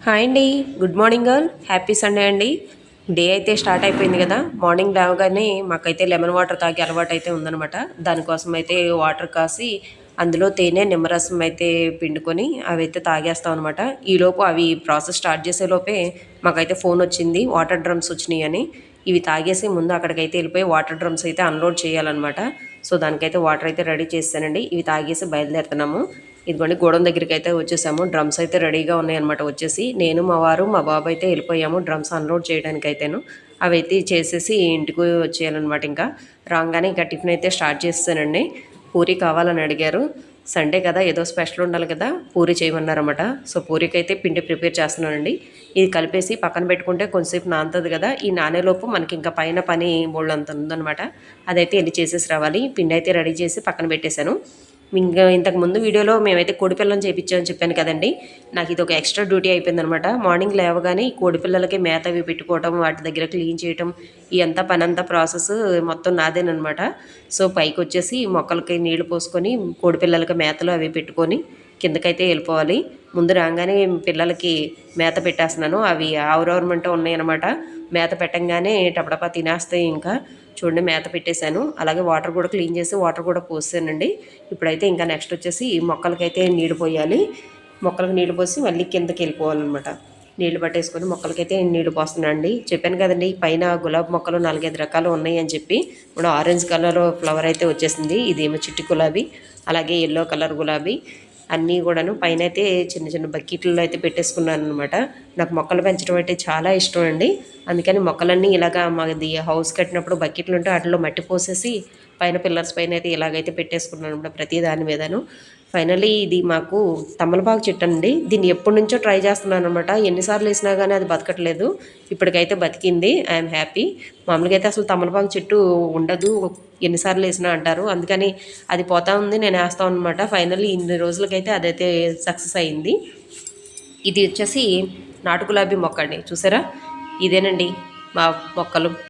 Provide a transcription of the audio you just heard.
Hi అండి. Good morning all. Happy Sunday అండి. Day అయితే స్టార్ట్ అయిపోయింది కదా. మార్నింగ్ లేవగానే మాకైతే లెమన్ వాటర్ తాగే అలవాటు అయితే ఉందనమాట. దానికోసం అయితే వాటర్ కాసి అందులో తేనె నిమ్మరసం అయితే పిండుకొని అవి అయితే తాగేస్తాం అనమాట. ఈలోపు అవి ప్రాసెస్ స్టార్ట్ చేసేలోపే మాకైతే ఫోన్ వచ్చింది, వాటర్ డ్రమ్స్ వచ్చినాయి అని. ఇవి తాగేసి ముందు అక్కడికైతే వెళ్ళిపోయి వాటర్ డ్రమ్స్ అయితే అన్లోడ్ చేయాలన్నమాట. సో దానికైతే వాటర్ అయితే రెడీ చేస్తానండి. ఇవి తాగేసి బయలుదేరుతున్నాము. ఇదిగోండి గోడం దగ్గరికి అయితే వచ్చేసాము. డ్రమ్స్ అయితే రెడీగా ఉన్నాయన్నమాట. వచ్చేసి నేను మా వారు మా బాబు అయితే వెళ్ళిపోయాము డ్రమ్స్ అన్లోడ్ చేయడానికి అయితేను. అవి అయితే చేసేసి ఇంటికి వచ్చేయాలన్నమాట. ఇంకా రాగానే ఇంకా టిఫిన్ అయితే స్టార్ట్ చేస్తానండి. పూరి కావాలని అడిగారు. సండే కదా, ఏదో స్పెషల్ ఉండాలి కదా, పూరి చేయమన్నారన్నమాట. సో పూరికి అయితే పిండి ప్రిపేర్ చేస్తున్నానండి. ఇది కలిపేసి పక్కన పెట్టుకుంటే కొంచెంసేపు నానుతుంది కదా. ఈ నానేలోపు మనకి ఇంకా పైన పని బోళ్ళంత ఉందన్నమాట. అదైతే వెళ్ళి చేసేసి రావాలి. పిండి అయితే రెడీ చేసి పక్కన పెట్టేశాను. ఇంకా ఇంతకుముందు వీడియోలో మేమైతే కోడిపిల్లని చేయించామని చెప్పాను కదండి. నాకు ఇది ఒక ఎక్స్ట్రా డ్యూటీ అయిపోయిందనమాట. మార్నింగ్ లేవగానే ఈ కోడిపిల్లలకి మేత అవి పెట్టుకోవటం, వాటి దగ్గర క్లీన్ చేయటం, ఈ అంతా పనంతా ప్రాసెస్ మొత్తం నాదేనమాట. సో పైకి వచ్చేసి మొక్కలకి నీళ్లు పోసుకొని కోడిపిల్లలకి మేతలు అవి పెట్టుకొని కిందకైతే వెళ్ళిపోవాలి. ముందు రాగానే పిల్లలకి మేత పెట్టేస్తున్నాను. అవి ఆవురవరమంటూ ఉన్నాయన్నమాట. మేత పెట్టంగానే టపటపా తినేస్తాయి. ఇంకా చూడండి మేత పెట్టేశాను. అలాగే వాటర్ కూడా క్లీన్ చేసి వాటర్ కూడా పోసానండి. ఇప్పుడైతే ఇంకా నెక్స్ట్ వచ్చేసి మొక్కలకైతే నీళ్ళు పోయాలి. మొక్కలకు నీళ్ళు పోసి మళ్ళీ కిందకి వెళ్ళిపోవాలన్నమాట. నీళ్లు పట్టేసుకొని మొక్కలకైతే నీళ్లు పోస్తున్నానండి. చెప్పాను కదండి పైన గులాబీ మొక్కలు 4-5 రకాలు ఉన్నాయి అని చెప్పి. ఇప్పుడు ఆరెంజ్ కలర్ ఫ్లవర్ అయితే వచ్చేసింది. ఇదేమో చిట్టి గులాబీ, అలాగే ఎల్లో కలర్ గులాబీ అన్నీ కూడాను పైన అయితే చిన్న చిన్న బకెట్లలో అయితే పెట్టేసుకున్నాను అనమాట. నాకు మొక్కలు పెంచడం అంటే చాలా ఇష్టం అండి. అందుకని మొక్కలన్నీ ఇలాగా మాది హౌస్ కట్టినప్పుడు బకెట్లు ఉంటే వాటిలో మట్టి పోసేసి పైన పిల్లర్స్ పైన అయితే ఇలాగైతే పెట్టేసుకున్నాను అనమాట, ప్రతి దాని మీదను. ఫైనలీ ఇది మాకు తమలపాకు చెట్టు అండి. దీన్ని ఎప్పటి నుంచో ట్రై చేస్తున్నాను అనమాట. ఎన్నిసార్లు వేసినా కానీ అది బతకట్లేదు. ఇప్పటికైతే బతికింది. I'm happy. మామూలుగా అయితే అసలు తమలపాకు చెట్టు ఉండదు, ఎన్నిసార్లు వేసినా అంటారు. అందుకని అది పోతా ఉంది, నేను వేస్తాను అనమాట. ఫైనల్లీ ఇన్ని రోజులకైతే అదైతే సక్సెస్ అయింది. ఇది వచ్చేసి నాటు గులాబీ మొక్క అండి. చూసారా, ఇదేనండి మా మొక్కలు.